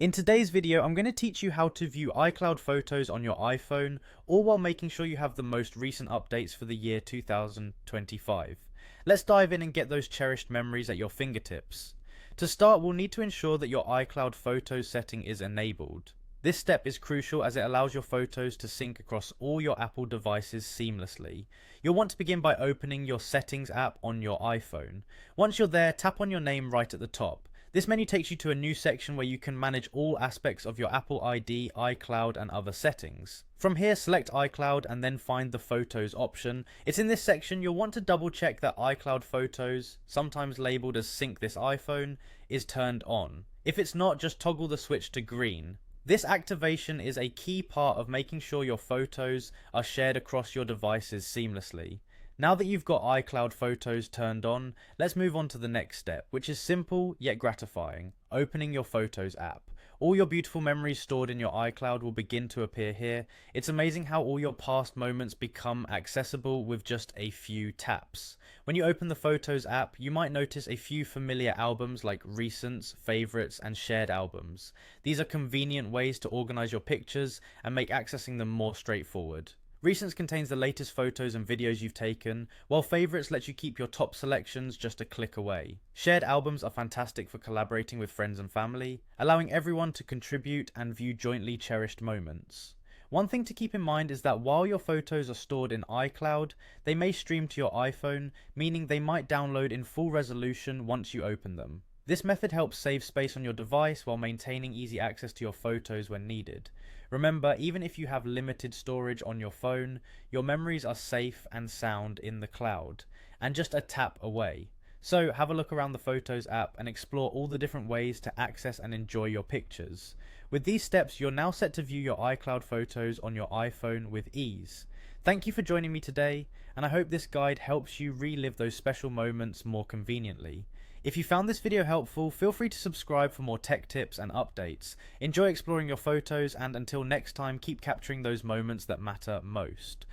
In today's video, I'm going to teach you how to view iCloud photos on your iPhone, all while making sure you have the most recent updates for the year 2025. Let's dive in and get those cherished memories at your fingertips. To start, we'll need to ensure that your iCloud Photos setting is enabled. This step is crucial as it allows your photos to sync across all your Apple devices seamlessly. You'll want to begin by opening your Settings app on your iPhone. Once you're there, tap on your name right at the top. This menu takes you to a new section where you can manage all aspects of your Apple ID, iCloud and other settings. From here, select iCloud and then find the Photos option. It's in this section you'll want to double check that iCloud Photos, sometimes labelled as Sync this iPhone, is turned on. If it's not, just toggle the switch to green. This activation is a key part of making sure your photos are shared across your devices seamlessly. Now that you've got iCloud Photos turned on, let's move on to the next step, which is simple yet gratifying: opening your Photos app. All your beautiful memories stored in your iCloud will begin to appear here. It's amazing how all your past moments become accessible with just a few taps. When you open the Photos app, you might notice a few familiar albums like Recents, Favorites, and Shared albums. These are convenient ways to organize your pictures and make accessing them more straightforward. Recents contains the latest photos and videos you've taken, while Favorites lets you keep your top selections just a click away. Shared albums are fantastic for collaborating with friends and family, allowing everyone to contribute and view jointly cherished moments. One thing to keep in mind is that while your photos are stored in iCloud, they may stream to your iPhone, meaning they might download in full resolution once you open them. This method helps save space on your device while maintaining easy access to your photos when needed. Remember, even if you have limited storage on your phone, your memories are safe and sound in the cloud, and just a tap away. So have a look around the Photos app and explore all the different ways to access and enjoy your pictures. With these steps, you're now set to view your iCloud photos on your iPhone with ease. Thank you for joining me today, and I hope this guide helps you relive those special moments more conveniently. If you found this video helpful, feel free to subscribe for more tech tips and updates. Enjoy exploring your photos, and until next time, keep capturing those moments that matter most.